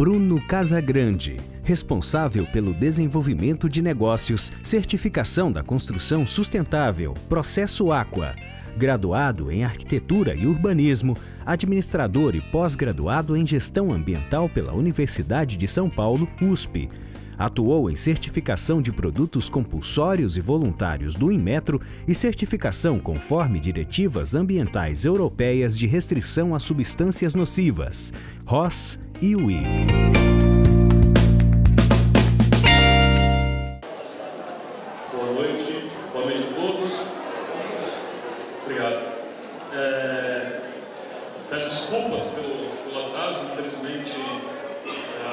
Bruno Casagrande, responsável pelo desenvolvimento de negócios, certificação da construção sustentável, Processo Aqua. Graduado em Arquitetura e Urbanismo, administrador e pós-graduado em Gestão Ambiental pela Universidade de São Paulo, USP. Atuou em certificação de produtos compulsórios e voluntários do Inmetro e certificação conforme diretivas ambientais europeias de restrição a substâncias nocivas, RoHS e UI. Boa noite a todos. Obrigado. Peço desculpas pelo atraso, infelizmente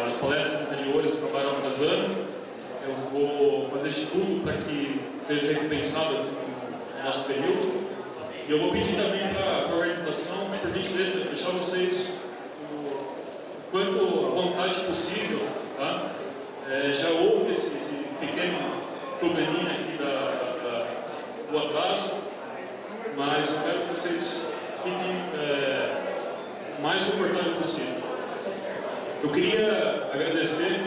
as palestras anteriores acabaram atrasando. Eu vou fazer de tudo para que seja recompensado no nosso período. E eu vou pedir também para a organização, por gentileza, deixar vocês o quanto a vontade possível, tá? Já houve esse pequeno probleminha aqui do atraso, mas eu quero que vocês fiquem o mais confortável possível. Eu queria agradecer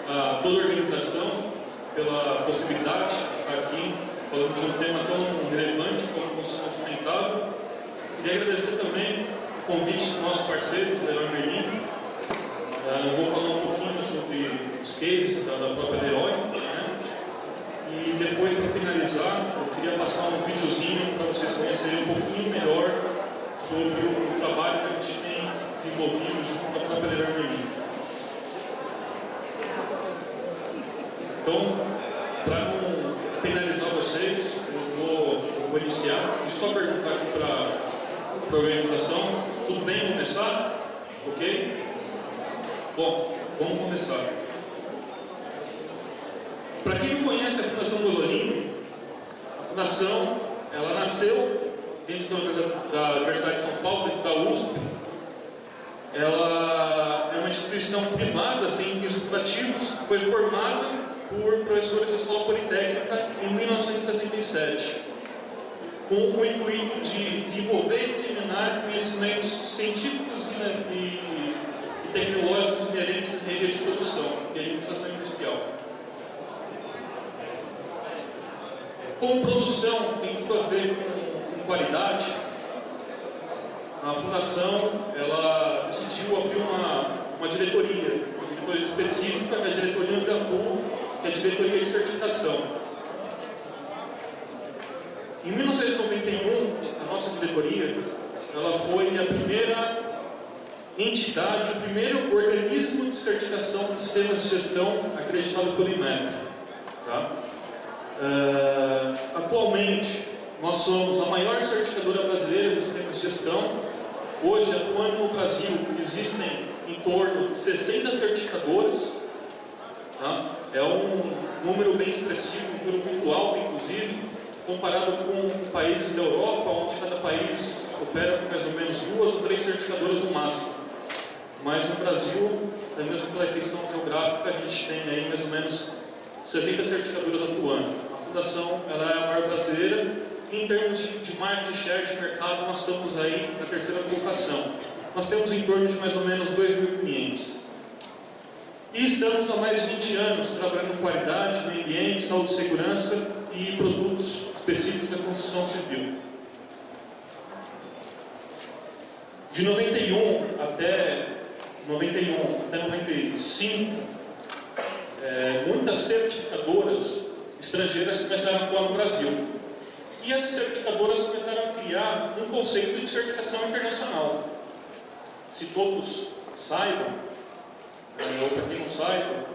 a toda a organização pela possibilidade de estar aqui falando de um tema tão relevante como a construção sustentável. Queria agradecer também o convite dos nossos parceiros, Leroy Merlin. Eu vou falar um pouquinho sobre os cases da própria Leroy, né? E depois, para finalizar, eu queria passar um videozinho para vocês conhecerem um pouquinho melhor sobre o trabalho que a gente tem desenvolvido junto com a própria Leroy Merlin. Então, para não penalizar vocês, eu vou iniciar. Deixa eu só perguntar aqui para a organização. Tudo bem começar? Ok? Bom, vamos começar. Para quem não conhece a Fundação Bozolini, a Fundação ela nasceu dentro da Universidade de São Paulo, dentro da USP. Ela é uma instituição privada sem fins lucrativos, foi formada por professores da Escola Politécnica em 1967, com o intuito de desenvolver e disseminar conhecimentos científicos e tecnológicos inerentes à rede de produção e administração industrial. Como produção tem tudo a ver com qualidade, a Fundação ela decidiu abrir uma diretoria específica, que é a diretoria onde atuo, que é a diretoria de certificação. Em 1991, a nossa diretoria ela foi a primeira entidade, o primeiro organismo de certificação de sistemas de gestão acreditado pelo Inmetro. Tá? Atualmente, nós somos a maior certificadora brasileira de sistemas de gestão. Hoje, atuando no Brasil, existem em torno de 60 certificadoras. Tá? É um número bem expressivo, um número muito alto, inclusive, comparado com países da Europa, onde cada país opera com mais ou menos 2 ou 3 certificadoras no máximo. Mas no Brasil, até mesmo pela extensão geográfica, a gente tem aí mais ou menos 60 certificadoras atuando. A Fundação ela é a maior brasileira. Em termos de market share de mercado, nós estamos aí na 3ª colocação. Nós temos em torno de mais ou menos 2.500. E estamos há mais de 20 anos trabalhando com qualidade, meio ambiente, saúde e segurança e produtos específicos da construção civil. De 91 até 95, muitas certificadoras estrangeiras começaram a atuar no Brasil. E as certificadoras começaram a criar um conceito de certificação internacional. Se todos saibam, ou para quem não saiba,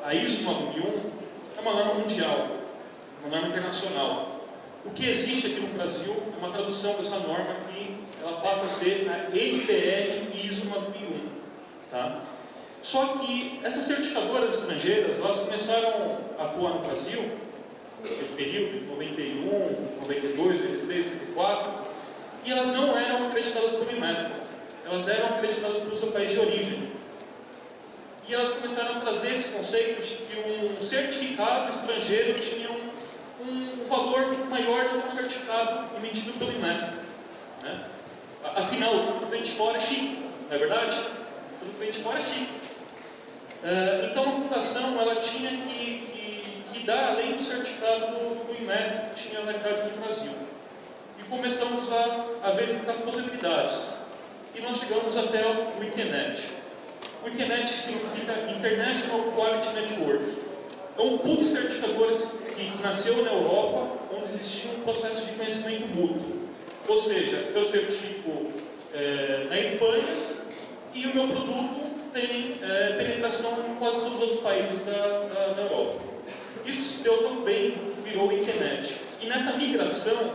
a ISO 9001 é uma norma mundial, uma norma internacional. O que existe aqui no Brasil é uma tradução dessa norma que ela passa a ser a NBR ISO 9001. Tá? Só que essas certificadoras estrangeiras, elas começaram a atuar no Brasil nesse período de 91, 92, 93, 94, e elas não eram acreditadas pelo Inmetro, elas eram acreditadas pelo seu país de origem. E elas começaram a trazer esse conceito de que um certificado estrangeiro tinha um valor maior do que um certificado emitido pelo Inmetro. Né? Afinal, tudo que vem de fora é chique, não é verdade? Quando o cliente mora é chique. Então a fundação ela tinha que dar, além do certificado do Inmetro, que tinha validade no Brasil. E começamos a verificar as possibilidades. E nós chegamos até o IQNET. O IQNET significa International Quality Network. É um pool de certificadores que nasceu na Europa, onde existia um processo de conhecimento mútuo. Ou seja, eu certifico na Espanha e o meu produto tem penetração em quase todos os outros países da Europa. Isso se deu tão bem que virou o IQNET. E nessa migração,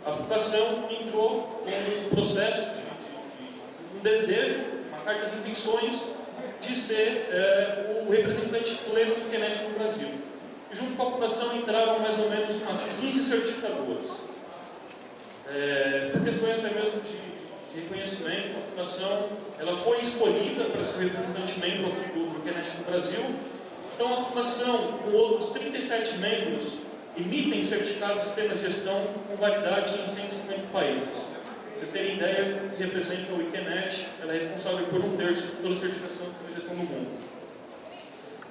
a fundação entrou num processo um desejo, uma carta de intenções de ser o representante pleno do IQNET no Brasil. E junto com a fundação entraram mais ou menos umas 15 certificadoras. Por questões até mesmo de reconhecimento, a fundação ela foi escolhida para ser representante membro do IQNET no Brasil. Então a fundação, com outros 37 membros, emitem certificados de sistema de gestão com validade em 150 países. Para vocês terem ideia, que representa o IQNET, ela é responsável por 1/3 de toda a certificação de sistema de gestão do mundo.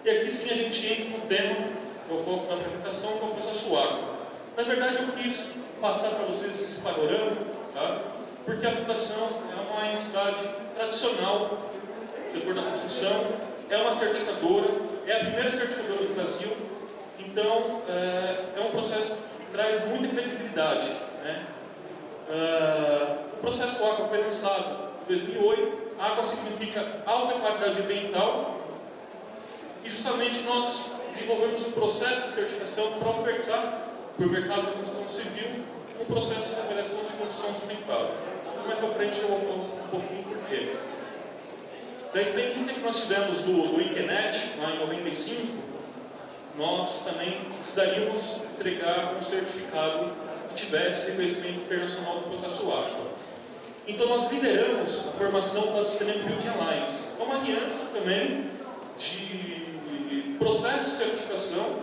E aqui sim a gente entra no tema, que é o foco da apresentação, que é o processo água. Na verdade eu quis passar para vocês esse panorama, tá? Porque a fundação é uma entidade tradicional do setor da construção, é uma certificadora, é a primeira certificadora do Brasil, então é um processo que traz muita credibilidade, né? O processo água foi lançado em 2008, água significa alta qualidade ambiental, e justamente nós desenvolvemos um processo de certificação para ofertar para o mercado da construção civil um processo de avaliação de construção sustentável. Mais para frente eu vou falar um pouquinho por quê. Da experiência que nós tivemos do IQNET, lá em 95, nós também precisaríamos entregar um certificado que tivesse reconhecimento internacional do processo água. Então nós lideramos a formação da Sustainability Alliance. É uma aliança também de processo de certificação.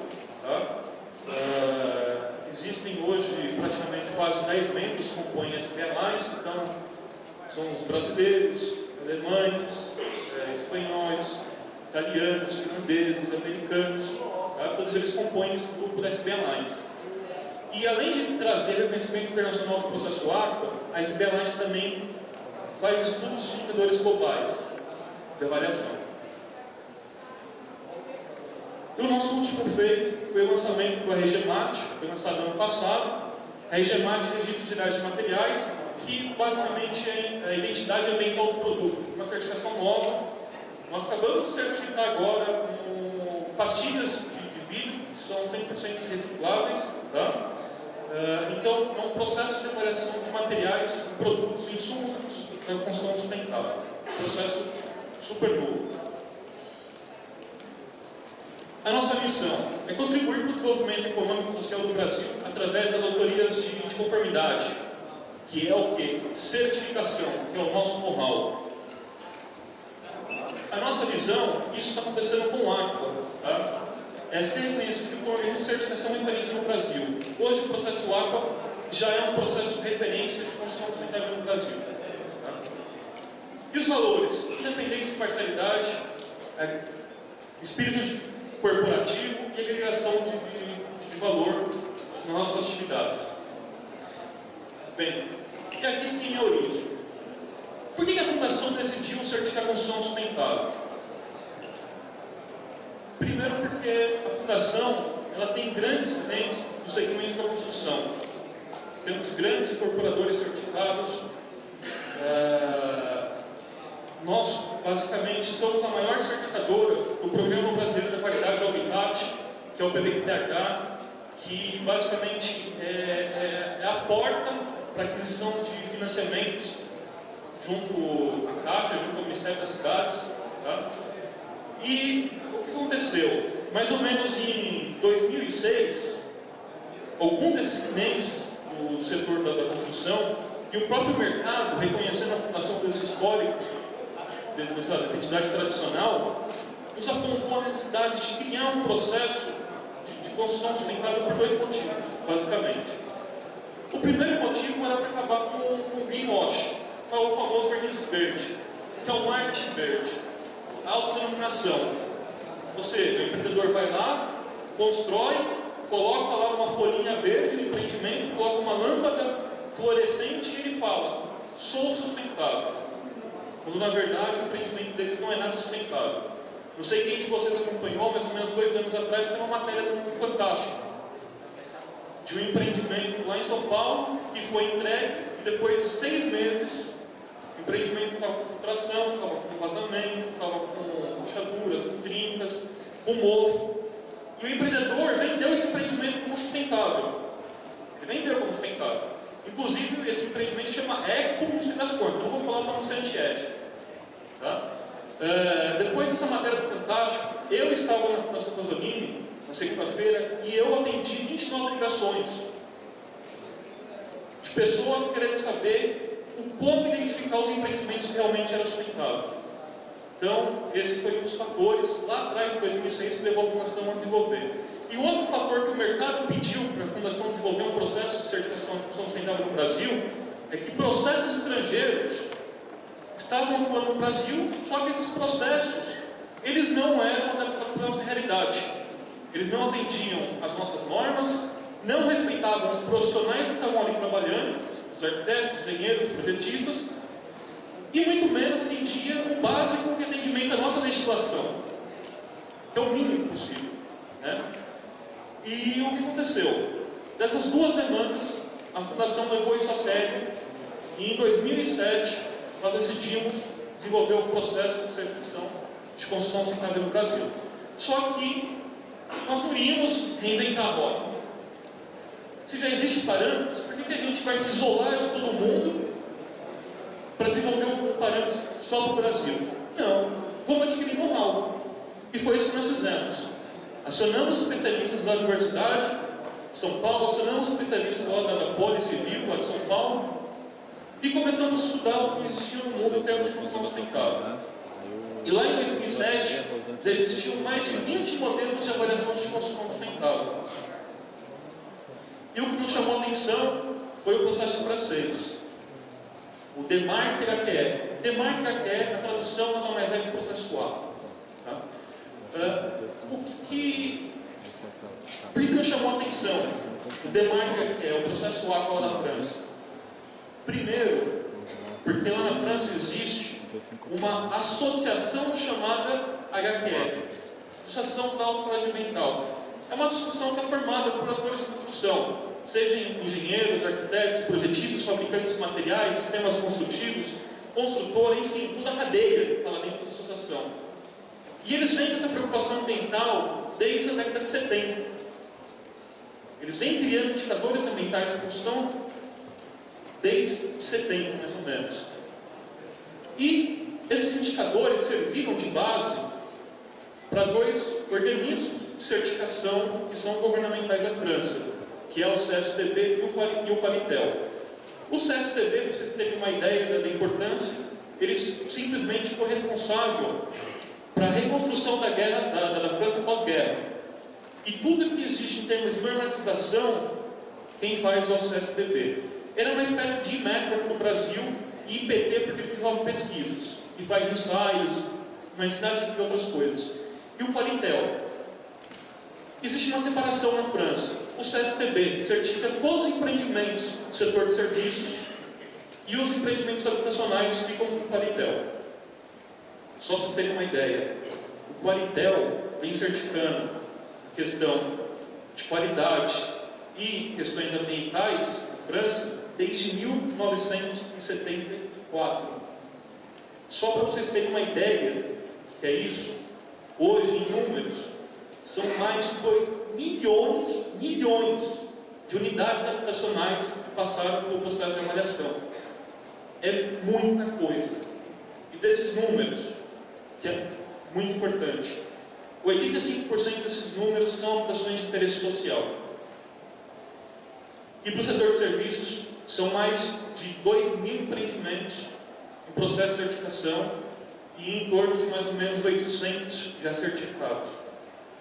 Tá? Existem hoje praticamente quase 10 membros que compõem a SP Alliance, então são os brasileiros, alemães, espanhóis, italianos, finlandeses, americanos, tá? Todos eles compõem esse grupo da SP Alliance. E além de trazer reconhecimento internacional do processo água, a SP Alliance também faz estudos de indicadores globais de avaliação. E o nosso último feito foi o lançamento do RGMAT, que foi lançado ano passado. A RGMAT é Registro Gerais de Materiais, que basicamente é a identidade ambiental do produto, uma certificação nova. Nós acabamos de certificar agora pastilhas de vidro, que são 100% recicláveis. Tá? Então, é um processo de avaliação de materiais, produtos, insumos da construção sustentável. Um processo super novo. A nossa missão é contribuir para o desenvolvimento econômico e social do Brasil através das autorias de conformidade, que é o quê? Certificação, que é o nosso know-how. A nossa visão, isso está acontecendo com água, tá? É ser reconhecido como uma certificação referência no Brasil. Hoje o processo água já é um processo de referência de construção sustentável no Brasil. Tá? E os valores? Independência e parcialidade, espírito corporativo e agregação de valor nas nossas atividades. Bem, e aqui sim é a origem. Por que a Fundação decidiu certificar a construção sustentável? Primeiro porque a Fundação ela tem grandes clientes do segmento da construção. Temos grandes incorporadores certificados. Nós, basicamente, somos a maior certificadora do Programa Brasileiro da Qualidade do Habitat, que é o PBQH, que basicamente é a porta para a aquisição de financiamentos junto à Caixa, junto ao Ministério das Cidades. Tá? E o que aconteceu? Mais ou menos em 2006, algum desses clientes do setor da construção e o próprio mercado, reconhecendo a fundação desse histórico, dessa entidade tradicional, nos apontou a necessidade de criar um processo de construção sustentável por dois motivos, basicamente. O primeiro motivo era para acabar com o greenwash, que é o famoso verniz verde. que é o marketing verde, a autodenominação. Ou seja, o empreendedor vai lá, constrói, coloca lá uma folhinha verde no empreendimento, coloca uma lâmpada fluorescente e ele fala: sou sustentável. Quando na verdade o empreendimento deles não é nada sustentável. Não sei quem de vocês acompanhou, mais ou menos 2 anos atrás, tem uma matéria do Fantástico de um empreendimento lá em São Paulo que foi entregue e depois de 6 meses o empreendimento estava com filtração, estava com vazamento, estava com rachaduras, com trincas, com mofo. E o empreendedor vendeu esse empreendimento como sustentável. Ele vendeu como sustentável. Inclusive, esse empreendimento chama Eco, não sei das contas. Não vou falar para não ser antiético. Tá? Depois dessa matéria do Fantástico, eu estava na Fundação Pasolini, na segunda-feira, e eu atendi 29 ligações de pessoas querendo saber como identificar os empreendimentos que realmente eram sustentáveis. Então, esse foi um dos fatores, lá atrás, em 2006, que levou a Fundação a desenvolver. E o outro fator que o mercado pediu para a Fundação desenvolver um processo de certificação de produção sustentável no Brasil é que processos estrangeiros estavam atuando no Brasil, só que esses processos, eles não eram adaptados para a nossa realidade. Eles não atendiam às nossas normas, não respeitavam os profissionais que estavam ali trabalhando, os arquitetos, engenheiros, projetistas, e muito menos atendia o básico de atendimento à nossa legislação, que é o mínimo possível, né? E o que aconteceu? Dessas duas demandas, a Fundação levou isso a sério, e em 2007 nós decidimos desenvolver o processo de certificação de construção sustentável no Brasil. Só que nós não íamos reinventar a roda. Se já existem parâmetros, por que a gente vai se isolar de todo mundo para desenvolver um parâmetro só para o Brasil? Não, vamos adquirir know-how. E foi isso que nós fizemos. Acionamos especialistas da Universidade de São Paulo, acionamos especialistas da Poli Civil, lá de São Paulo, e começamos a estudar o que existia no mundo em termos de construção sustentável. E lá em 2007, já existiam mais de 20 modelos de avaliação de construção sustentável. E o que nos chamou a atenção foi o processo francês, o DEMARC-HQE. DEMARC-HQE, a tradução nada mais é que o processo A. Tá? Por que nos chamou a atenção? O DEMARC-HQE, o processo A da França. Primeiro, porque lá na França existe uma associação chamada HQE, Associação da Autoridade Ambiental. É uma associação que é formada por atores de construção, sejam engenheiros, arquitetos, projetistas, fabricantes de materiais, sistemas construtivos, construtor, enfim, toda a cadeia que está lá dentro da associação. E eles vêm com essa preocupação ambiental desde a década de 70. Eles vêm criando indicadores ambientais de construção desde 70, mais ou menos. E esses indicadores serviram de base para 2 organismos de certificação que são governamentais da França, que é o CSTB e o Qualitel. O CSTB, para vocês terem uma ideia da importância, ele simplesmente foi responsável para a reconstrução da guerra da França pós-guerra. E tudo que existe em termos de normatização, quem faz é o CSTB. Era uma espécie de Inmetro aqui no Brasil, e IPT porque ele desenvolve pesquisas e faz ensaios, uma infinidade de outras coisas. E o Qualitel. Existe uma separação na França. O CSTB certifica todos os empreendimentos do setor de serviços e os empreendimentos habitacionais ficam com o Qualitel. Só para vocês terem uma ideia, o Qualitel vem certificando questão de qualidade e questões ambientais na França desde 1974. Só para vocês terem uma ideia do que é isso, hoje em números, são mais de 2 milhões de unidades habitacionais que passaram pelo processo de avaliação. É muita coisa. E desses números, que é muito importante, 85% desses números são habitações de interesse social. E para o setor de serviços, são mais de 2.000 empreendimentos em processo de certificação e em torno de mais ou menos 800 já certificados.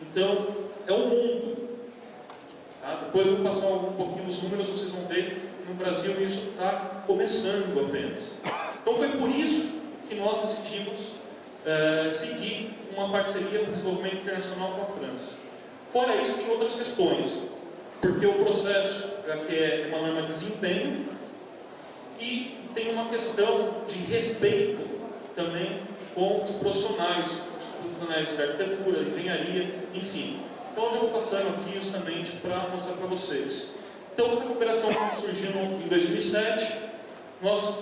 Então, é um mundo. Tá? Depois eu vou passar um pouquinho os números, vocês vão ver que no Brasil isso está começando apenas. Então foi por isso que nós decidimos seguir uma parceria para o desenvolvimento internacional com a França. Fora isso, tem outras questões, porque o processo que é uma norma de desempenho e tem uma questão de respeito também com os profissionais da arquitetura, engenharia, enfim. Então, eu já vou passando aqui justamente para mostrar para vocês. Então, essa cooperação surgiu em 2007. Nós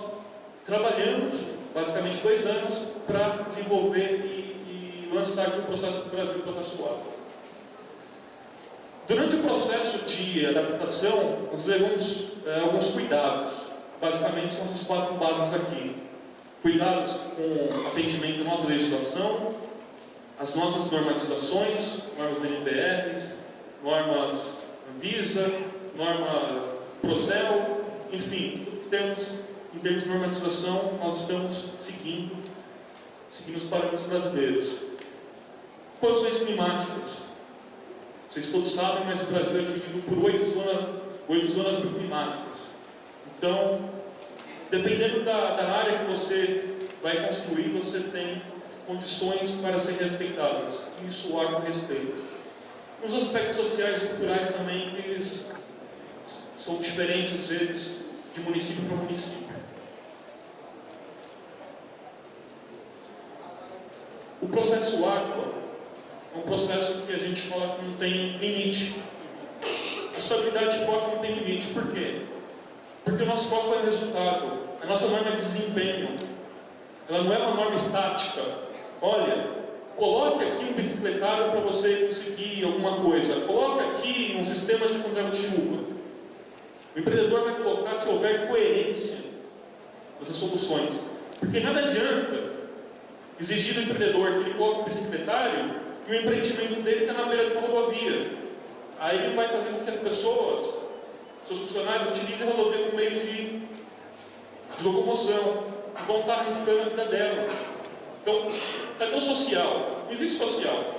trabalhamos, basicamente, 2 anos para desenvolver e lançar aqui o processo do Brasil Processo Água. Durante o processo de adaptação, nós levamos alguns cuidados. Basicamente, são as 4 bases aqui. Cuidados com atendimento à nossa legislação, as nossas normatizações, normas NBRs, normas Visa, norma Procel, enfim, tudo que temos em termos de normatização, nós estamos seguindo os parâmetros brasileiros. Posições climáticas. Vocês todos sabem, mas o Brasil é dividido por 8 zonas bioclimáticas. Então, dependendo da área que você vai construir, você tem condições para serem respeitadas. Isso o Água respeita. Os aspectos sociais e culturais também, que eles são diferentes, às vezes, de município para município. O processo Água é um processo que a gente fala que não tem limite. A estabilidade de foco não tem limite. Por quê? Porque o nosso foco é o resultado. A nossa norma de desempenho, ela não é uma norma estática. Olha, coloque aqui um bicicletário para você conseguir alguma coisa. Coloque aqui um sistema de controle de chuva. O empreendedor vai colocar se houver coerência nessas soluções. Porque nada adianta exigir do empreendedor que ele coloque um bicicletário e o empreendimento dele está na beira de uma rodovia. Aí ele vai fazer com que as pessoas, seus funcionários, utilizem a rodovia como meio de locomoção, e vão estar arriscando a vida dela. Então, cadê o social? Não existe social.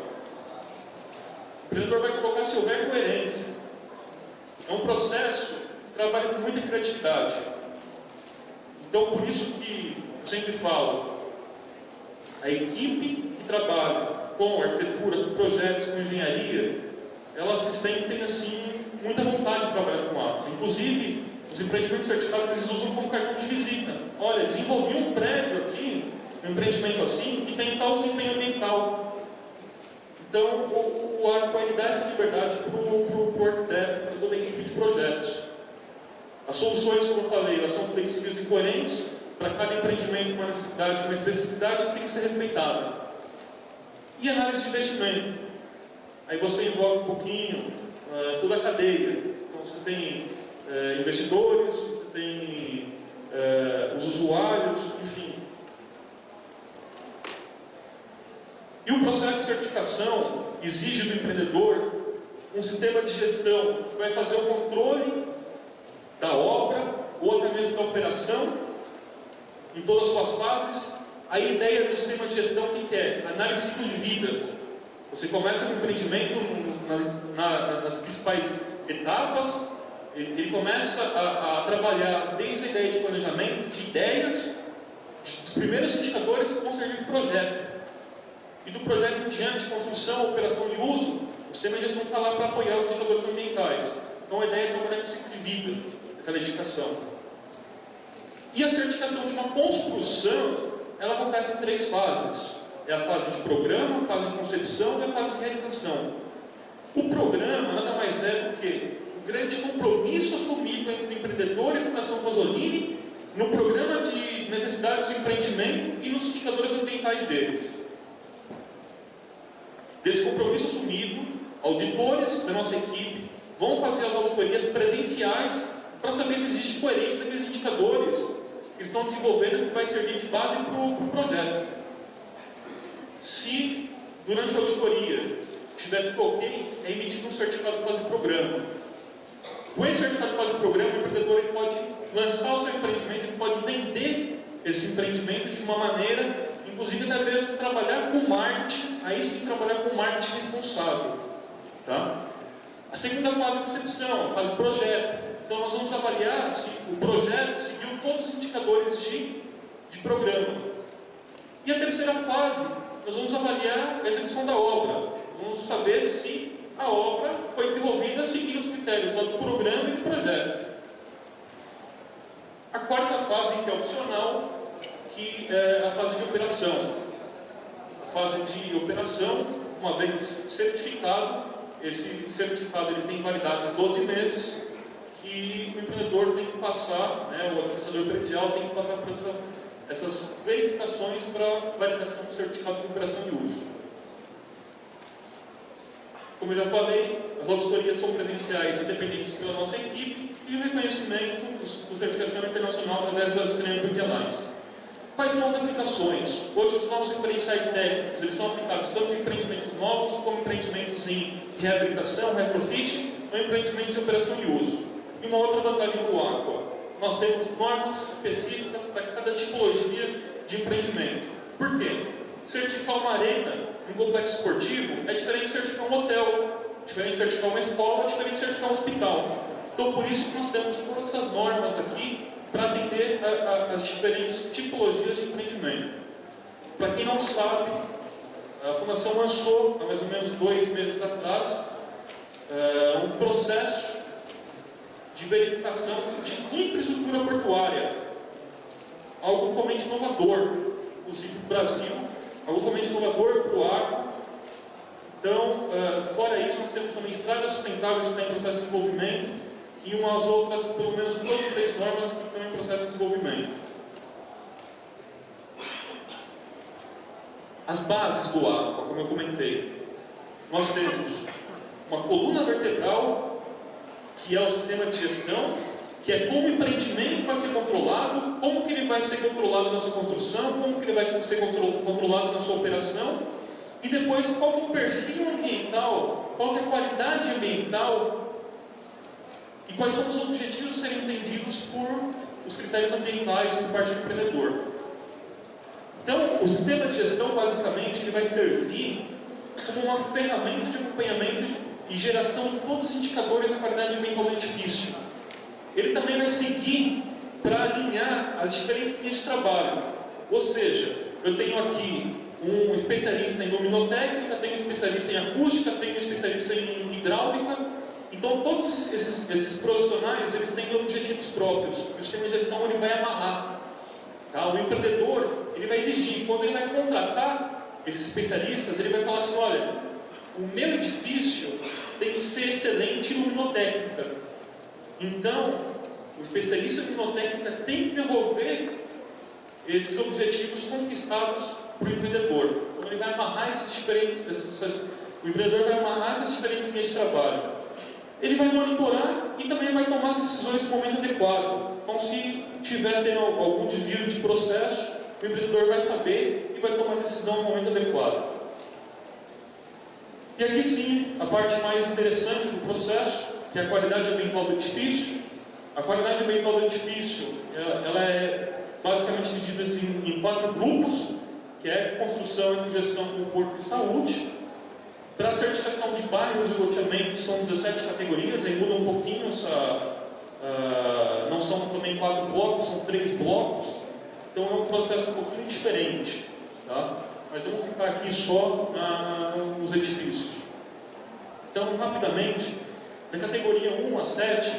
O empreendedor vai colocar se houver coerência. É um processo que trabalha com muita criatividade. Então, por isso que eu sempre falo, a equipe que trabalha com arquitetura, com projetos, com engenharia, elas se sentem assim, muita vontade de trabalhar com água. Inclusive, os empreendimentos certificados eles usam como cartão de visita. Olha, desenvolvi um prédio aqui, um empreendimento assim, que tem tal desempenho ambiental. Então, o Água dá essa liberdade para o arquiteto, para toda a equipe de projetos. As soluções, como eu falei, elas são flexíveis e coerentes. Para cada empreendimento, uma necessidade, uma especificidade que tem que ser respeitada. E análise de investimento. Aí você envolve um pouquinho toda a cadeia. Então você tem investidores, você tem os usuários, enfim. E o processo de certificação exige do empreendedor um sistema de gestão que vai fazer o controle da obra ou até mesmo da operação em todas as suas fases. A ideia do sistema de gestão que é análise de ciclo de vida. Você começa com o empreendimento nas principais etapas, ele começa a trabalhar desde a ideia de planejamento, de ideias, dos primeiros indicadores que vão servir para o projeto. E do projeto em diante, construção, operação e uso, o sistema de gestão está lá para apoiar os indicadores ambientais. Então a ideia é trabalhar com o ciclo de vida daquela edificação. E a certificação de uma construção, ela acontece em 3 fases. É a fase de programa, a fase de concepção e a fase de realização. O programa nada mais é do que o grande compromisso assumido entre o empreendedor e a Fundação Pasolini no programa de necessidades de empreendimento e nos indicadores ambientais deles. Desse compromisso assumido, auditores da nossa equipe vão fazer as auditorias presenciais para saber se existe coerência naqueles indicadores que eles estão desenvolvendo que vai servir de base para o projeto. Se, durante a auditoria, tiver tudo ok, é emitido um certificado de fase programa. Com esse certificado de fase programa, o empreendedor ele pode lançar o seu empreendimento, ele pode vender esse empreendimento de uma maneira, inclusive até mesmo trabalhar com marketing, aí sim trabalhar com marketing responsável. Tá? A segunda fase é a concepção, a fase projeto. Então nós vamos avaliar se o projeto seguiu todos os indicadores de programa. E a terceira fase, nós vamos avaliar a execução da obra. Vamos saber se a obra foi desenvolvida seguindo os critérios do programa e do projeto. A quarta fase, que é opcional, que é a fase de operação. A fase de operação, uma vez certificado, esse certificado ele tem validade de 12 meses, que o empreendedor tem que passar, o administrador predial tem que passar por essas verificações para validação do certificado de operação e uso. Como eu já falei, as auditorias são presenciais e dependentes pela nossa equipe e o reconhecimento do certificação internacional através das treinamentos mundiais. Quais são as aplicações? Hoje os nossos referenciais técnicos eles são aplicados tanto em empreendimentos novos como em empreendimentos em reabilitação, retrofit ou empreendimentos de operação e uso. E uma outra vantagem do Aqua, nós temos normas específicas para cada tipologia de empreendimento. Por quê? Certificar uma arena em um complexo esportivo é diferente de certificar um hotel, diferente de certificar uma escola, diferente de certificar um hospital. Então, por isso que nós temos todas essas normas aqui para atender as diferentes tipologias de empreendimento. Para quem não sabe, a Fundação lançou, há mais ou menos 2 meses atrás, um processo de verificação de infraestrutura portuária, algo totalmente inovador, inclusive no Brasil, algo totalmente inovador para o agro. Então, fora isso, nós temos também estradas sustentáveis que estão em processo de desenvolvimento e umas outras, pelo menos 2 ou 3 normas que estão em processo de desenvolvimento. As bases do Aqua, como eu comentei, nós temos uma coluna vertebral, que é o sistema de gestão, que é como o empreendimento vai ser controlado, como que ele vai ser controlado na sua construção, como que ele vai ser controlado na sua operação, e depois qual que é o perfil ambiental, qual que é a qualidade ambiental, e quais são os objetivos a serem entendidos por os critérios ambientais por parte do empreendedor. Então, o sistema de gestão, basicamente, ele vai servir como uma ferramenta de acompanhamento e geração de todos os indicadores da qualidade ambiental do edifício. Ele também vai seguir para alinhar as diferentes linhas de trabalho. Ou seja, eu tenho aqui um especialista em luminotécnica, tenho um especialista em acústica, tenho um especialista em hidráulica. Então, todos esses profissionais eles têm objetivos próprios. O sistema de gestão ele vai amarrar. Tá? O empreendedor ele vai exigir, quando ele vai contratar esses especialistas, ele vai falar assim: olha, o meu edifício tem que ser excelente em luminotécnica. Então, o especialista em luminotécnica tem que devolver esses objetivos conquistados para o empreendedor. Então, ele vai amarrar o empreendedor vai amarrar essas diferentes linhas de trabalho. Ele vai monitorar e também vai tomar as decisões no momento adequado. Então, se tiver tendo algum desvio de processo, o empreendedor vai saber e vai tomar a decisão no momento adequado. E aqui sim, a parte mais interessante do processo, que é a qualidade ambiental do edifício. A qualidade ambiental do edifício, ela é basicamente dividida em 4 grupos, que é construção, gestão, conforto e saúde. Para a certificação de bairros e loteamentos são 17 categorias, aí muda um pouquinho, não são também 4 blocos, são 3 blocos. Então é um processo um pouquinho diferente. Tá? Mas eu vou ficar aqui só nos edifícios. Então, rapidamente, da categoria 1 a 7,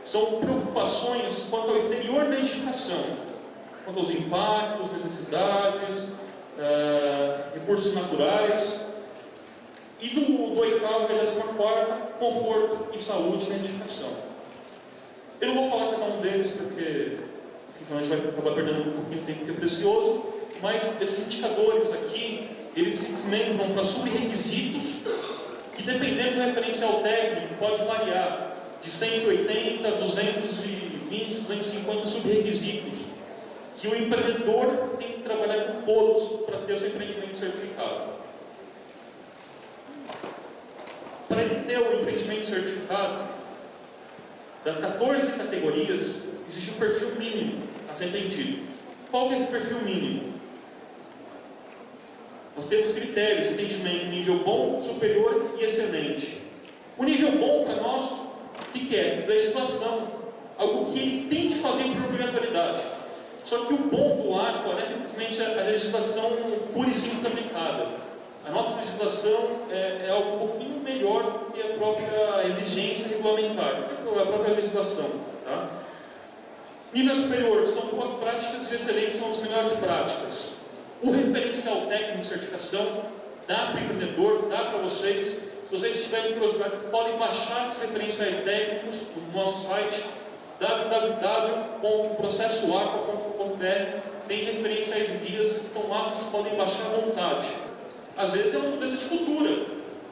são preocupações quanto ao exterior da edificação, quanto aos impactos, necessidades, recursos naturais. E do 8º ao 14º, conforto e saúde na edificação. Eu não vou falar cada um deles, porque senão a gente vai acabar perdendo um pouquinho de tempo que é precioso. Mas esses indicadores aqui, eles se desmembram para sub-requisitos que, dependendo do referencial técnico, pode variar de 180 a 220, 250 sub-requisitos que o empreendedor tem que trabalhar com todos para ter o seu empreendimento certificado. Para ele ter o empreendimento certificado, das 14 categorias, existe um perfil mínimo a ser atendido. Qual que é esse perfil mínimo? Nós temos critérios de atendimento nível bom, superior e excelente. O nível bom para nós, o que é? Legislação. Algo que ele tem que fazer por obrigatoriedade. Só que o bom do Aqua não é simplesmente a legislação pura e simples aplicada. A nossa legislação é algo um pouquinho melhor do que a própria exigência regulamentar, a própria legislação. Tá? Nível superior, são boas práticas e excelentes, são as melhores práticas. O referencial técnico de certificação dá para o empreendedor, dá para vocês. Se vocês tiverem curiosidade, vocês podem baixar esses referenciais técnicos no nosso site www.processoaqua.com.br. Tem referenciais e guias, então lá vocês podem baixar à vontade. Às vezes é uma mudança de cultura.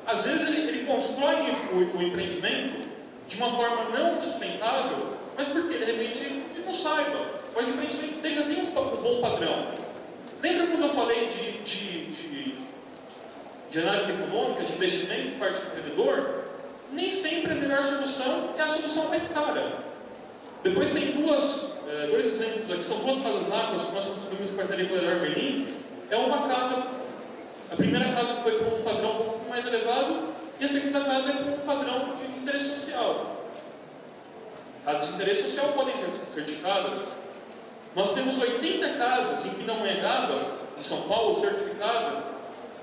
Às vezes ele constrói o empreendimento de uma forma não sustentável, mas porque de repente ele não saiba. Mas o empreendimento dele já tem um bom padrão. Lembra quando eu falei de análise econômica, de investimento por parte do empreendedor? Nem sempre a melhor solução é a solução mais cara. Depois tem dois exemplos aqui, são duas casas Aquas que nós construímos em parceria com a Leroy Merlin. É uma casa, a primeira casa foi com um padrão um pouco mais elevado, e a segunda casa é com um padrão de interesse social. Casas de interesse social podem ser certificadas. Nós temos 80 casas em Pindamonhangaba, em São Paulo, certificadas,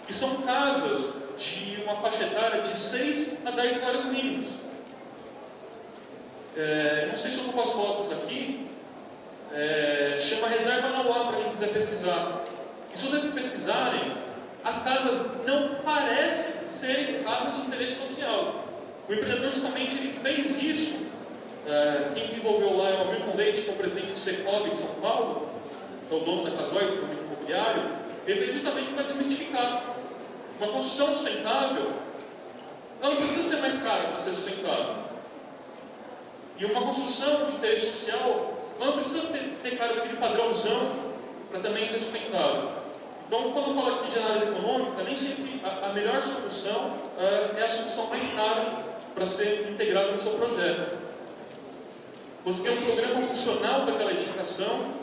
e são casas de uma faixa etária de 6 a 10 salários mínimos. Não sei se eu estou com as fotos aqui, chama Reserva Nauá para quem quiser pesquisar. E se vocês pesquisarem, as casas não parecem serem casas de interesse social. O empreendedor justamente ele fez isso. Quem desenvolveu lá é o Milton Leite, que é o presidente do Secovi de São Paulo, que é o dono da Casoy, desenvolvimento imobiliário. Ele fez justamente para desmistificar. Uma construção sustentável, ela não precisa ser mais cara para ser sustentável. E uma construção de interesse social, ela não precisa ter cara daquele padrãozão para também ser sustentável. Então, quando eu falo aqui de análise econômica, nem sempre a melhor solução é a solução mais cara para ser integrada no seu projeto. Você tem um programa funcional daquela edificação.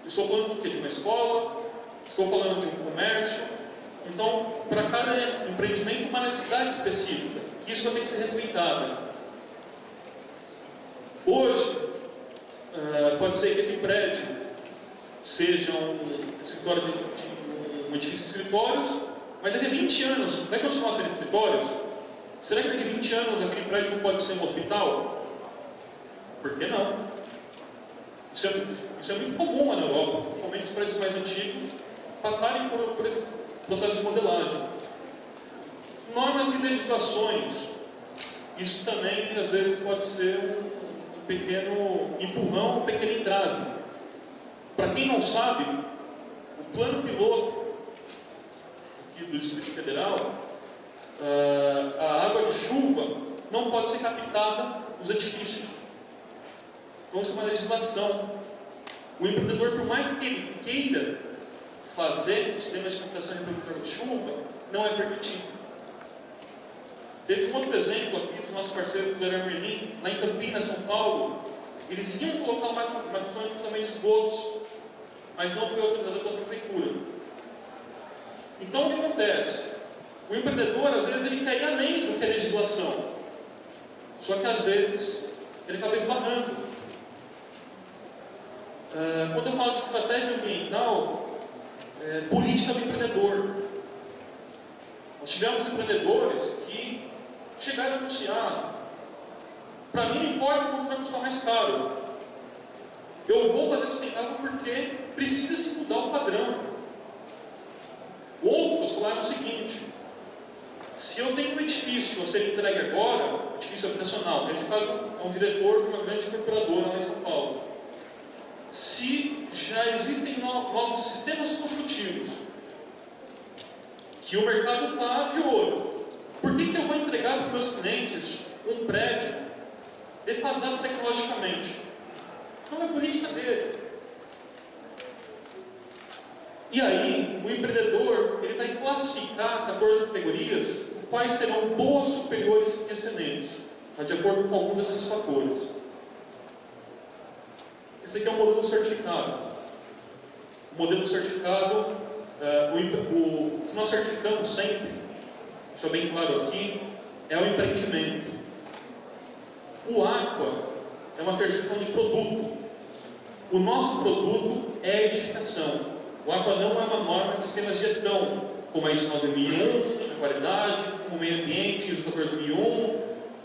Estou falando do quê? De uma escola, estou falando de um comércio. Então, para cada empreendimento, uma necessidade específica. Isso vai ter que ser respeitado. Hoje, pode ser que esse prédio seja um escritório um edifício de escritórios, mas daqui a 20 anos, vai continuar sendo escritórios? Será que daqui a 20 anos aquele prédio não pode ser um hospital? Por que não? Isso é muito comum lá na Europa, principalmente os prédios mais antigos, passarem por esse processo de modelagem. Normas e legislações. Isso também, às vezes, pode ser um pequeno empurrão, um pequeno entrave. Para quem não sabe, o plano piloto aqui do Distrito Federal, a água de chuva não pode ser captada nos edifícios. Então, isso é uma legislação. O empreendedor, por mais que ele queira fazer os sistemas de captação de água de chuva, não é permitido. Teve um outro exemplo aqui do nosso parceiro do Leroy Merlin, lá em Campinas, São Paulo. Eles iam colocar uma estação de tratamento de esgotos, mas não foi autorizada pela prefeitura. Então, o que acontece? O empreendedor, às vezes, ele quer ir além do que é legislação. Só que, às vezes, ele acaba esbarrando. Quando eu falo de estratégia ambiental, política do empreendedor. Nós tivemos empreendedores que chegaram a anunciar: para mim não importa quanto vai custar mais caro, eu vou fazer sustentável porque precisa se mudar o padrão. Outros falaram o seguinte: se eu tenho um edifício a ser entregue agora, um edifício habitacional, nesse caso é um diretor de uma grande incorporadora lá em São Paulo, se já existem novos sistemas construtivos, que o mercado está de olho, por que eu vou entregar para os meus clientes um prédio defasado tecnologicamente? Não é política dele. E aí, o empreendedor ele vai classificar as 14 categorias, quais serão boas, superiores e excelentes, de acordo com algum desses fatores. Esse aqui é o modelo certificado. O modelo certificado, o que nós certificamos sempre, deixa bem claro aqui, é o empreendimento. O Aqua, é uma certificação de produto. O nosso produto é a edificação. O Aqua não é uma norma de sistemas de gestão, como a ISO 9001, a qualidade, como o meio ambiente, ISO 14001,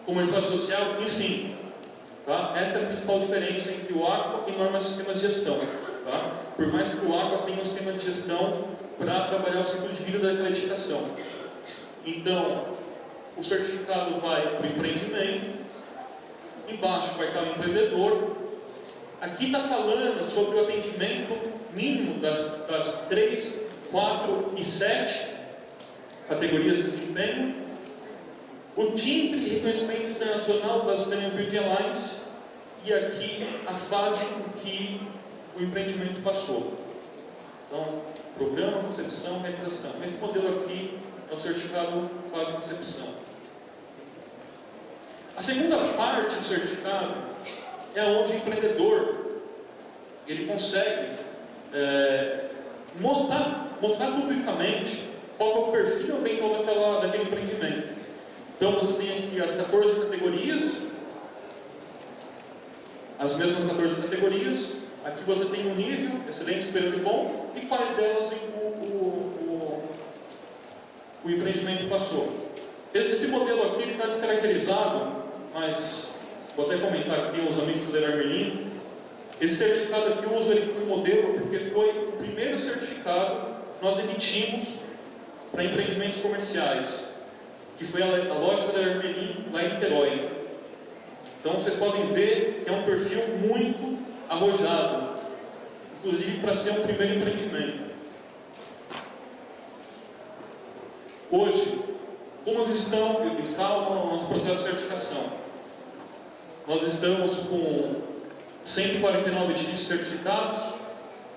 como a Estado Social, enfim. Tá? Essa é a principal diferença entre o Aqua e normas de sistemas de gestão. Tá? Por mais que o Aqua tenha um sistema de gestão para trabalhar o ciclo de vida daquela edificação. Então, o certificado vai para o empreendimento, embaixo vai estar o empreendedor. Aqui está falando sobre o atendimento mínimo das 3, 4 e 7 categorias de desempenho. O timbre e reconhecimento internacional das Sustainability Alliance. E aqui a fase em que o empreendimento passou. Então, programa, concepção, realização. Esse modelo aqui é o certificado fase concepção. A segunda parte do certificado é onde o empreendedor ele consegue mostrar publicamente qual é o perfil ambiental daquele empreendimento. Então você tem aqui as 14 categorias, as mesmas 14 categorias. Aqui você tem um nível, excelente, superior e bom, e quais delas o empreendimento passou. Esse modelo aqui está descaracterizado, mas vou até comentar aqui os amigos do Leroy Merlin. Esse certificado aqui eu uso ele como modelo porque foi o primeiro certificado que nós emitimos para empreendimentos comerciais, que foi a loja da Leroy Merlin lá em Niterói. Então vocês podem ver que é um perfil muito arrojado, inclusive para ser um primeiro empreendimento. Hoje, como está o nosso processo de certificação? Nós estamos com 149 edifícios certificados,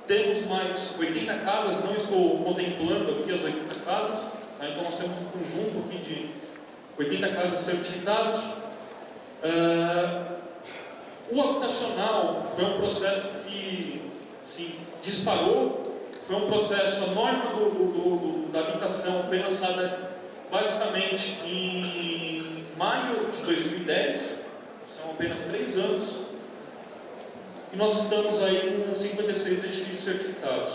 temos mais 80 casas, não estou contemplando aqui as 80 casas, tá? Então nós temos um conjunto aqui de 80 casas certificadas. O habitacional foi um processo que se disparou, foi um processo, a norma da habitação foi lançada basicamente em maio de 2010, são apenas 3 anos, e nós estamos aí com 56 edifícios certificados.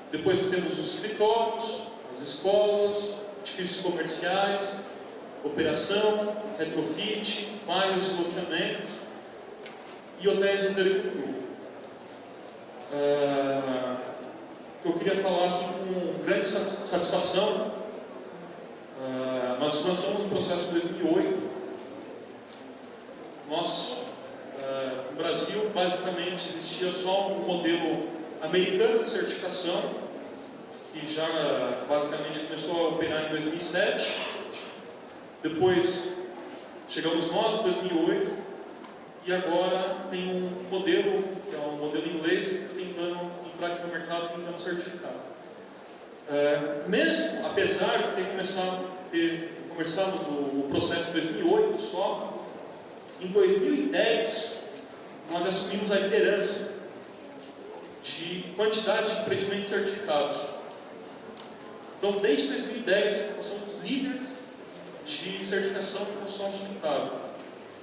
Depois temos os escritórios, as escolas, edifícios comerciais, operação, retrofit, bairros e loteamentos e hotéis de agricultura. Eu queria falar assim, com grande satisfação. Nós lançamos o processo em 2008. No Brasil, basicamente, existia só um modelo americano de certificação, que já basicamente começou a operar em 2007. Depois chegamos nós, em 2008, e agora tem um modelo, que é um modelo inglês, que está tentando entrar aqui no mercado, tentando certificar. Mesmo, apesar de ter começado o processo em 2008 só, em 2010 nós assumimos a liderança de quantidade de empreendimentos certificados. Então, desde 2010, nós somos líderes de certificação de construção sustentável.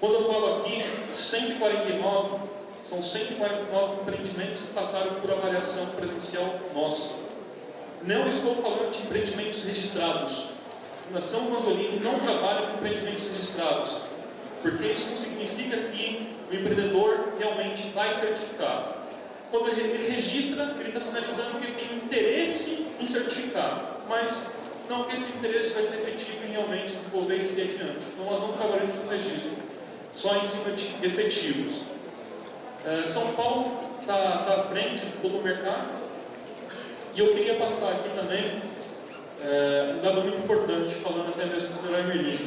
Quando eu falo aqui 149, são 149 empreendimentos que passaram por avaliação presencial nossa. Não estou falando de empreendimentos registrados. A Fundação Manzolini não trabalha com empreendimentos registrados, porque isso não significa que o empreendedor realmente vai certificar. Quando ele registra, ele está sinalizando que ele tem interesse em certificar, mas não que esse interesse vai ser efetivo em realmente desenvolver isso adiante. Então nós não trabalhamos com registro, só em cima de efetivos. São Paulo está à frente de todo o mercado, e eu queria passar aqui também um dado muito importante, falando até mesmo do Leroy Merlin.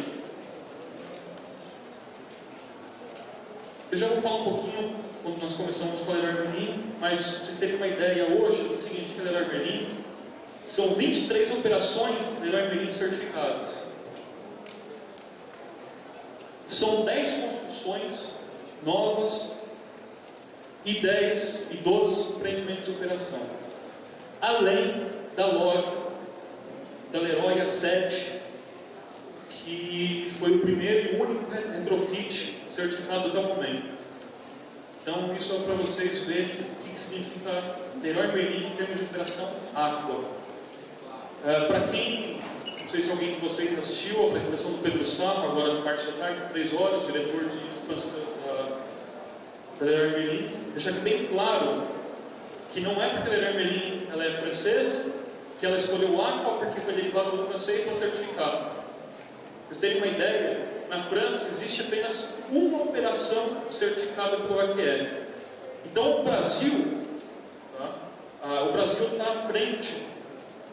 Eu já vou falar um pouquinho quando nós começamos com a Leroy Merlin, mas para vocês terem uma ideia hoje do que significa Leroy Merlin, são 23 operações Leroy Merlin certificadas. São 10 construções novas e 12 empreendimentos de operação. Além da loja da Leroy A7, que foi o primeiro e único retrofit certificado até o momento. Então, isso é para vocês verem o que significa Leroy Merlin em termos de operação Aqua. Para quem, não sei se alguém de vocês assistiu a apresentação do Pedro Sá, agora na parte da tarde, 3 horas, diretor de expansão da Leroy Merlin, deixar bem claro que não é porque a Leroy Merlin ela é francesa, que ela escolheu o Aqua porque foi derivado do francês para certificar. Vocês terem uma ideia, na França existe apenas uma operação certificada pelo AQL. Então o Brasil está à frente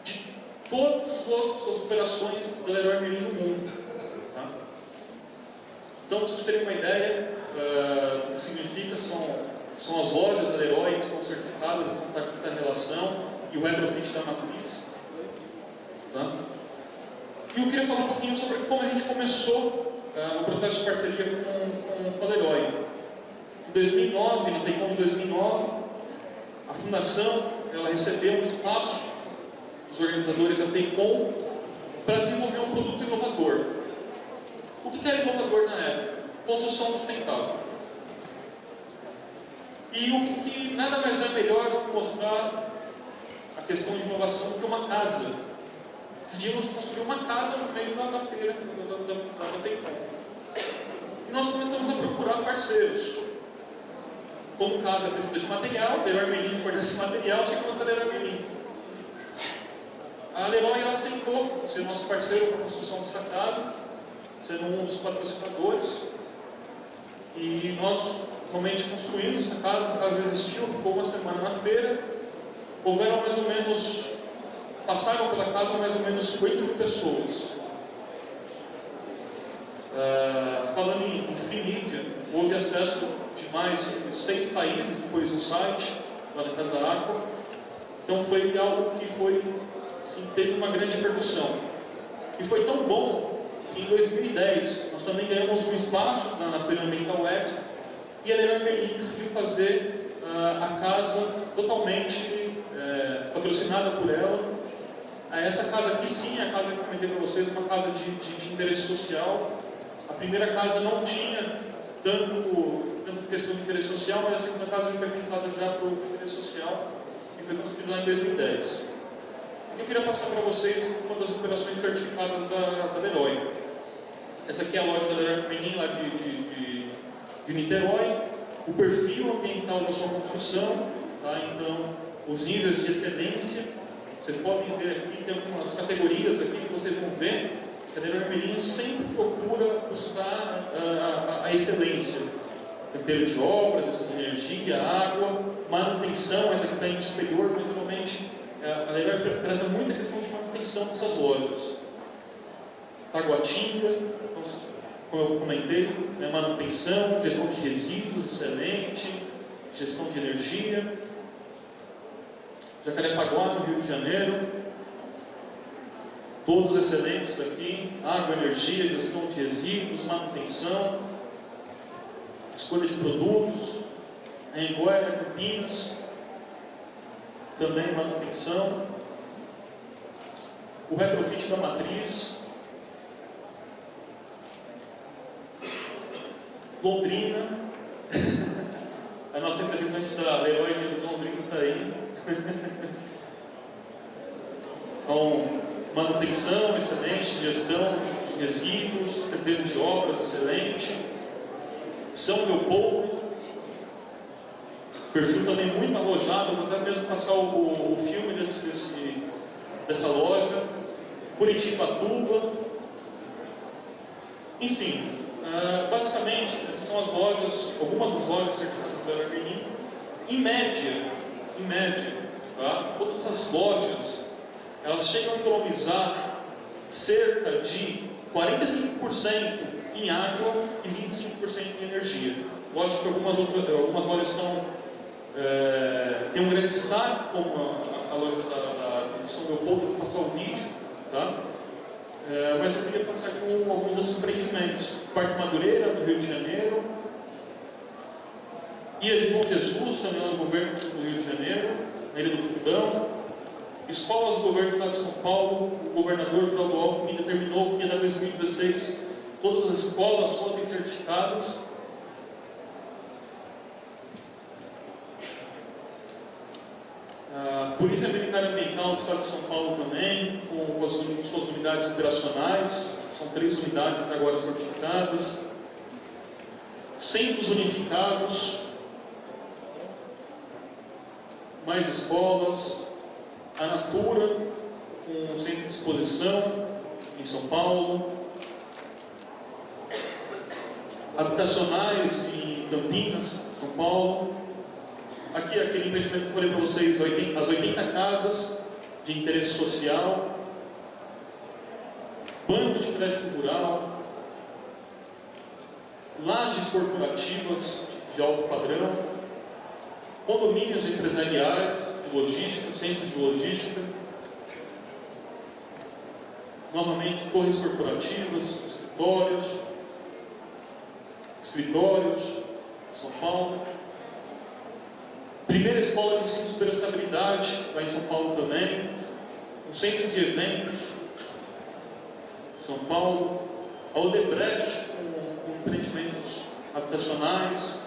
de todas as operações da Leroy Merlin no mundo. Tá? Então, para vocês terem uma ideia do que significa, são as lojas da Leroy que são certificadas, então está aqui a relação e o retrofit da matriz. Tá? E eu queria falar um pouquinho sobre como a gente começou no processo de parceria com a Leroy. Em 2009, na TECOM de 2009, a fundação ela recebeu um espaço dos organizadores da TECOM para desenvolver um produto inovador. O que era inovador na época? Construção sustentável. E o que nada mais é melhor do que mostrar a questão de inovação do que uma casa. Decidimos construir uma casa no meio da feira da TECOM. E nós começamos a procurar parceiros. Como casa precisa de material, Leroy Merlin fornece material, chegamos da Leroy Merlin. A Leroy ela aceitou ser nosso parceiro para a construção dessa casa, sendo um dos patrocinadores. E nós realmente construímos essa casa existiu, ficou uma semana na feira. Houveram mais ou menos, passaram pela casa mais ou menos 8.000 pessoas. Falando em free media, houve acesso de mais de 6 países depois do site, lá da Casa da Aqua. Então foi algo que teve uma grande repercussão. E foi tão bom que em 2010 nós também ganhamos um espaço na Feira Ambiental Expo e a Leroy Merlin decidiu fazer a casa totalmente patrocinada por ela. Essa casa aqui sim, a casa que eu comentei para vocês, uma casa de interesse social. A primeira casa não tinha tanto questão de interesse social, mas a segunda casa já foi pensada já para o interesse social e foi construída lá em 2010. Eu queria passar para vocês uma das operações certificadas da Leroy. Essa aqui é a loja da Leroy Merlin lá de Niterói. O perfil ambiental da sua construção, tá? Então os níveis de excelência, vocês podem ver aqui, tem algumas categorias aqui que vocês vão ver. A Leroy Merlin sempre procura buscar a excelência. Canteiro de obras, gestão de energia, água, manutenção, essa que está em superior, mas geralmente a Leroy preza muito a questão de manutenção dessas lojas. Taguatinga, como eu comentei, manutenção, gestão de resíduos, excelente, gestão de energia. Jacarepaguá, no Rio de Janeiro, todos excelentes aqui, água, energia, gestão de resíduos, manutenção, escolha de produtos. Em Goiás, Campinas, também manutenção. O retrofit da matriz. Londrina, a nossa representante da Leroy de Londrina está aí. Então, manutenção excelente, gestão de resíduos, canteiro de obras excelente. São Leopoldo, perfil também muito alojado, vou até mesmo passar o filme dessa loja. Curitibatuba, enfim, basicamente são as lojas, algumas das lojas certificadas da Leroy Merlin. Em média, tá? Todas as lojas elas chegam a economizar cerca de 45% em água e 25% em energia. Lógico que algumas lojas têm um grande destaque, como a loja de São Leopoldo, vou passar o vídeo, tá? Mas eu queria passar com alguns outros empreendimentos. Parque Madureira, no Rio de Janeiro. Ilha de Bom Jesus, também lá no governo do Rio de Janeiro. Na Ilha do Fundão. Escolas do Governo do Estado de São Paulo, o governador Geraldo Alckmin determinou que em 2016 todas as escolas fossem certificadas. A Polícia Militar Ambiental do Estado de São Paulo também, com as suas unidades operacionais, são 3 unidades até agora certificadas. Centros unificados, mais escolas, a Natura, com um centro de exposição em São Paulo, habitacionais em Campinas, São Paulo. Aqui aquele empreendimento que eu falei para vocês, as 80 casas de interesse social, banco de crédito rural, lajes corporativas de alto padrão, condomínios empresariais de logística, centros de logística, novamente torres corporativas, escritórios, São Paulo. Primeira escola de ensino de superestabilidade, lá em São Paulo também. Um centro de eventos, São Paulo. A Odebrecht, com empreendimentos habitacionais.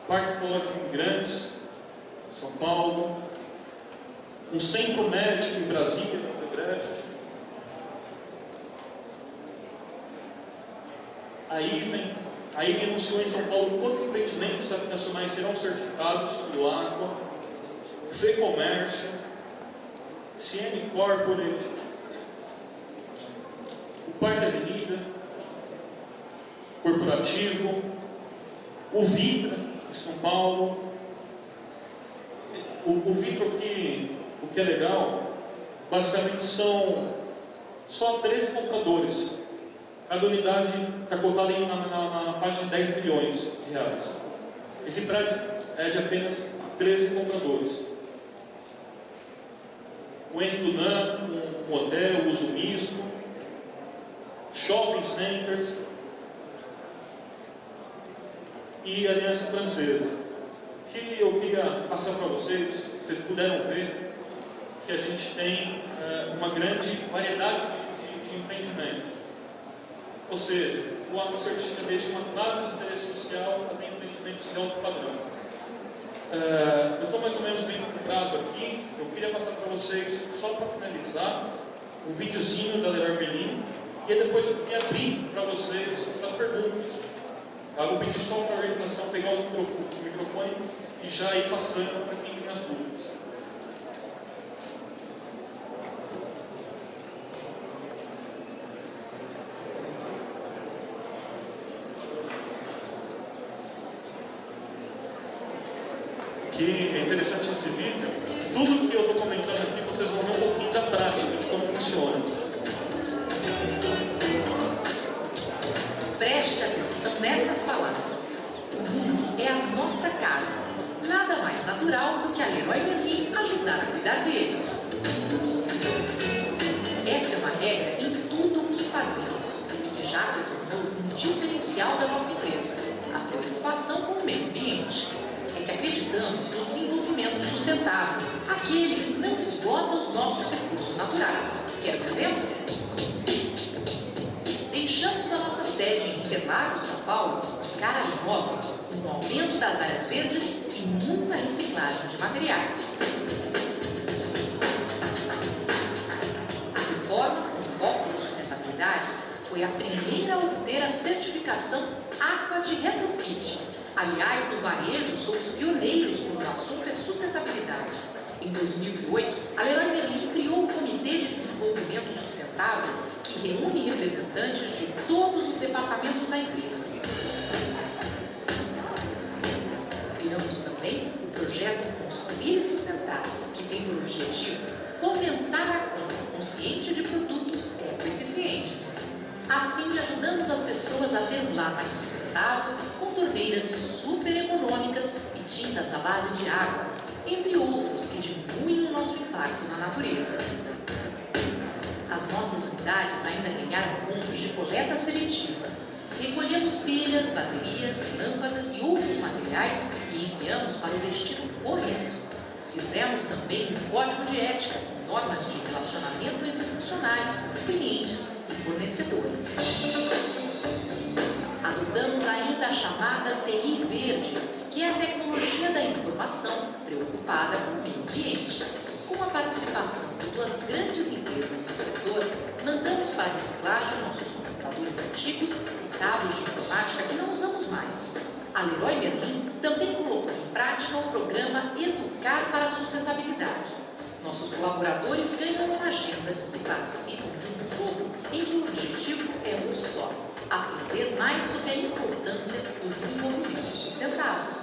Parque Ecológico Imigrantes, São Paulo. Um centro médico em Brasília, Odebrecht. A IVEN anunciou em São Paulo que todos os empreendimentos habitacionais serão certificados pelo AQUA, FEComércio, CN Corporate, o Parque Avenida, Corporativo, o Vitra, em São Paulo. O Vitra, o que é legal, basicamente são só 13 compradores. Cada unidade está cotada na faixa de 10 milhões de reais. Esse prédio é de apenas 13 compradores. O Henri Dunant, um hotel, uso misto, shopping centers e a Aliança Francesa. O que eu queria passar para vocês, vocês puderam ver que a gente tem uma grande variedade de empreendimentos. Ou seja, o AQUA certifica desde uma base de interesse social até empreendimentos de alto padrão. Eu estou mais ou menos dentro do prazo aqui. Eu queria passar para vocês, só para finalizar, um videozinho da Leroy Merlin, e depois eu queria abrir para vocês as perguntas. Eu vou pedir só para a organização pegar o microfone e já ir passando para quem tem as dúvidas. Que é interessante esse vídeo. Tudo que eu estou comentando aqui, vocês vão ver um pouquinho da prática, de como funciona. Preste atenção nestas palavras. O mundo é a nossa casa. Nada mais natural do que a Leroy Merlin ajudar a cuidar dele. Essa é uma regra em tudo o que fazemos e que já se tornou um diferencial da nossa empresa, a preocupação com o meio ambiente. É que acreditamos no desenvolvimento sustentável, aquele que não esgota os nossos recursos naturais. Quer um exemplo? Deixamos a nossa sede em Interlagos, São Paulo, de cara nova, com o aumento das áreas verdes e muita reciclagem de materiais. A reforma com foco na sustentabilidade foi a primeira a obter a certificação AQUA de Retrofit. Aliás, no varejo, somos pioneiros quando o assunto é sustentabilidade. Em 2008, a Leroy Merlin criou um Comitê de Desenvolvimento Sustentável que reúne representantes de todos os departamentos da empresa. Criamos também o projeto Construir Sustentável, que tem por objetivo fomentar a compra consciente de produtos ecoeficientes. Assim, ajudamos as pessoas a ter um lar mais sustentável, com torneiras super econômicas e tintas à base de água, entre outros que diminuem o nosso impacto na natureza. As nossas unidades ainda ganharam pontos de coleta seletiva. Recolhemos pilhas, baterias, lâmpadas e outros materiais e enviamos para o destino correto. Fizemos também um código de ética, normas de relacionamento entre funcionários, clientes e fornecedores. Adotamos ainda a chamada TI Verde, que é a tecnologia da informação preocupada com o meio ambiente. Com a participação de 2 grandes empresas do setor, mandamos para a reciclagem nossos computadores antigos e cabos de informática que não usamos mais. A Leroy Merlin também colocou em prática o programa Educar para a Sustentabilidade. Nossos colaboradores ganham uma agenda e participam de um jogo em que o objetivo é um só: aprender mais sobre a importância do desenvolvimento sustentável.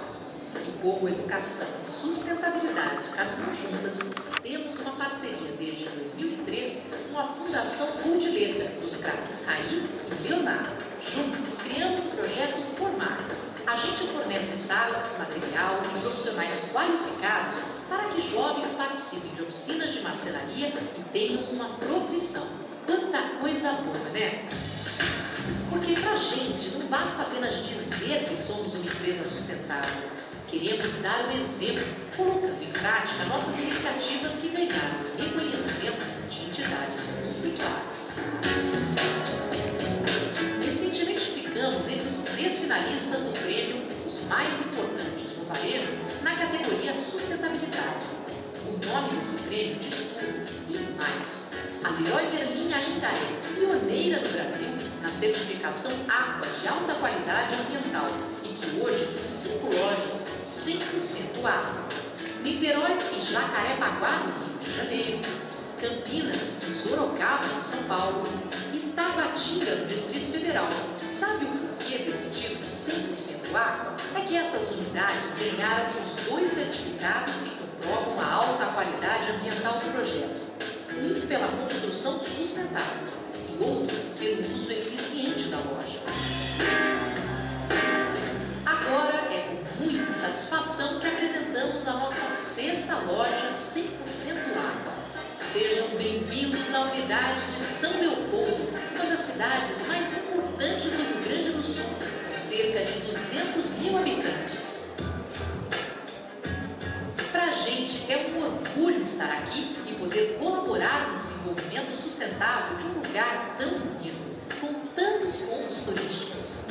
E como educação e sustentabilidade caminham juntas, temos uma parceria desde 2003 com a Fundação Gol de Letra, dos craques Raí e Leonardo. Juntos criamos o projeto Formar. A gente fornece salas, material e profissionais qualificados para que jovens participem de oficinas de marcenaria e tenham uma profissão. Quanta coisa boa, né? Porque pra gente não basta apenas dizer que somos uma empresa sustentável. Queremos dar o exemplo, colocando em prática nossas iniciativas que ganharam reconhecimento de entidades conceituadas. Recentemente ficamos entre os 3 finalistas do prêmio Os Mais Importantes no Varejo na categoria Sustentabilidade. O nome desse prêmio diz tudo e mais. A Leroy Merlin ainda é pioneira no Brasil na certificação Aqua de alta qualidade ambiental e que hoje tem 5 lojas 100% Aqua. Niterói e Jacarepaguá, no Rio de Janeiro, Campinas e Sorocaba, em São Paulo, e Taguatinga, no Distrito Federal. Sabe o porquê desse título 100% Aqua? É que essas unidades ganharam os 2 certificados que comprovam a alta qualidade ambiental do projeto. Um pela construção sustentável e outro pelo uso eficiente da loja. Agora é com muita satisfação que apresentamos a nossa 6ª loja 100% Aqua. Sejam bem-vindos à unidade de São Leopoldo, uma das cidades mais importantes do Rio Grande do Sul, com cerca de 200 mil habitantes. Para a gente é um orgulho estar aqui e poder colaborar no desenvolvimento sustentável de um lugar tão bonito, com tantos pontos turísticos.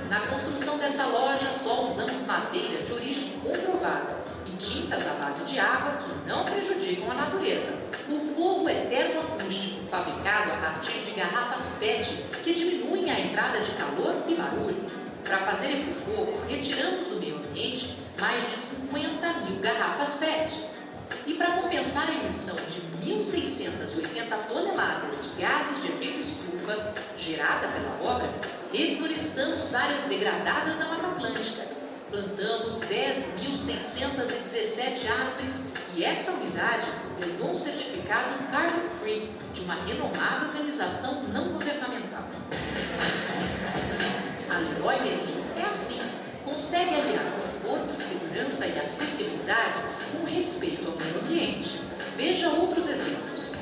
Na construção dessa loja só usamos madeira de origem comprovada e tintas à base de água que não prejudicam a natureza. O forro é termoacústico, fabricado a partir de garrafas PET que diminuem a entrada de calor e barulho. Para fazer esse forro, retiramos do meio ambiente mais de 50 mil garrafas PET. E para compensar a emissão de 1.680 toneladas de gases de efeito estufa gerada pela obra, reflorestamos áreas degradadas da Mata Atlântica. Plantamos 10.617 árvores e essa unidade ganhou um certificado Carbon Free de uma renomada organização não governamental. A Leroy Merlin é assim, consegue aliar conforto, segurança e acessibilidade com respeito ao meio ambiente. Veja outros exemplos.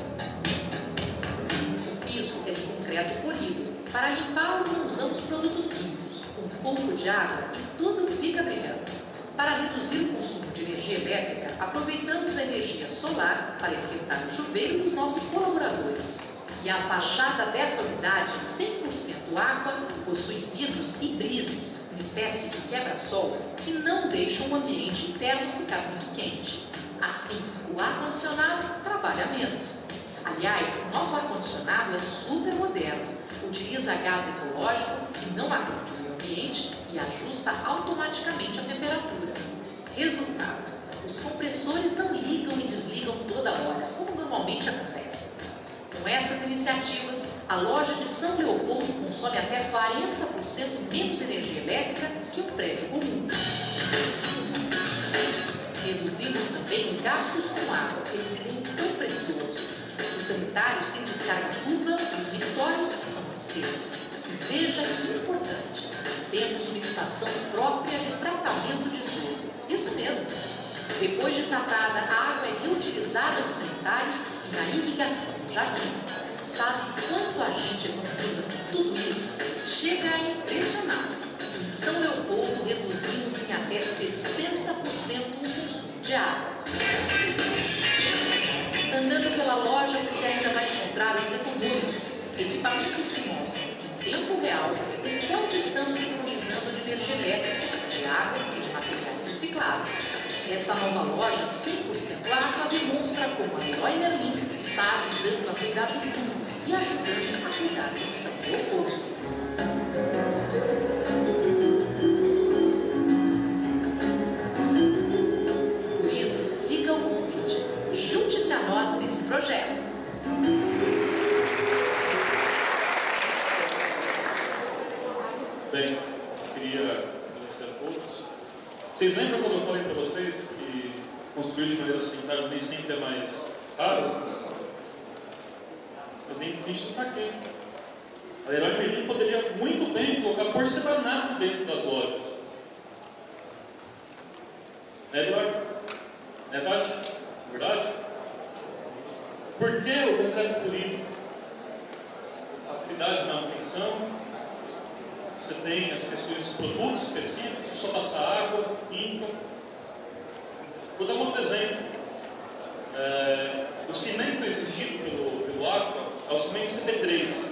O piso é de concreto polido. Para limpá-lo não usamos produtos químicos. Um pouco de água e tudo fica brilhando. Para reduzir o consumo de energia elétrica, aproveitamos a energia solar para esquentar o chuveiro dos nossos colaboradores. E a fachada dessa unidade 100% Aqua possui vidros e brises, uma espécie de quebra-sol que não deixam o ambiente interno ficar muito quente. Assim, o ar-condicionado trabalha menos. Aliás, nosso ar-condicionado é super moderno, utiliza gás ecológico que não agride o meio ambiente e ajusta automaticamente a temperatura. Resultado: os compressores não ligam e desligam toda hora, como normalmente acontece. Com essas iniciativas, a loja de São Leopoldo consome até 40% menos energia elétrica que um prédio comum. Reduzimos também os gastos com água, esse bem tão precioso. Os sanitários têm descarga dupla e os mictórios são a seco. E veja que importante, temos uma estação própria de tratamento de esgoto. Isso mesmo. Depois de tratada, a água é reutilizada nos sanitários e na irrigação do jardim. Sabe quanto a gente economiza com tudo isso? Chega a impressionar. Em São Leopoldo, reduzimos em até 60% o consumo de de água. Andando pela loja, você ainda vai encontrar os econômicos, equipamentos que mostram, em tempo real, o quanto estamos economizando de energia elétrica, de água e de materiais reciclados. Essa nova loja 100% água demonstra como a Leroy Merlin está ajudando a cuidar do mundo e ajudando a cuidar de São Leopoldo. Por isso, fica o convite. Junte-se a nós nesse projeto. Bem, queria agradecer a todos. Vocês lembram quando eu falei para vocês que construir de maneira sustentável nem sempre é mais caro? Mas nem a gente não está aqui. A Leroy Merlin poderia muito bem colocar porcelanato dentro das lojas. Não é, Eduardo? Não é verdade? Verdade? Por que o concreto polido? Facilidade na manutenção. Você tem as questões de produtos específicos, só passar água, limpa. Vou dar um outro exemplo. O cimento exigido pelo Aqua é o cimento CP3.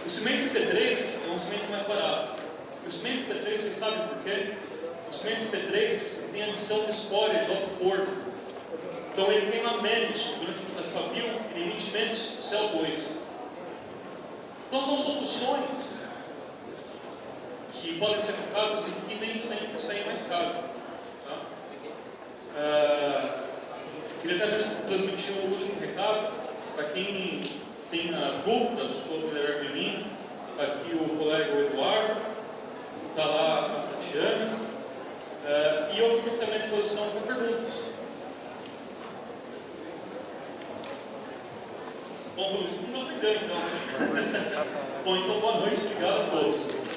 O cimento CP3 é um cimento mais barato. E o cimento CP3, vocês sabem por quê? O cimento CP3 tem adição de escória de alto forno. Então ele queima menos durante o processo fabril, ele emite menos CO2. Então são soluções que podem ser aplicadas e que nem sempre saem mais caro. Tá? Queria até mesmo transmitir um último recado para quem tenha dúvidas sobre o Leroy Merlin. Está aqui o colega Eduardo, está lá a Tatiana, e eu fico também à disposição para perguntas. Bom, Luiz, não aprendeu então. Bom, então boa noite, obrigado a todos.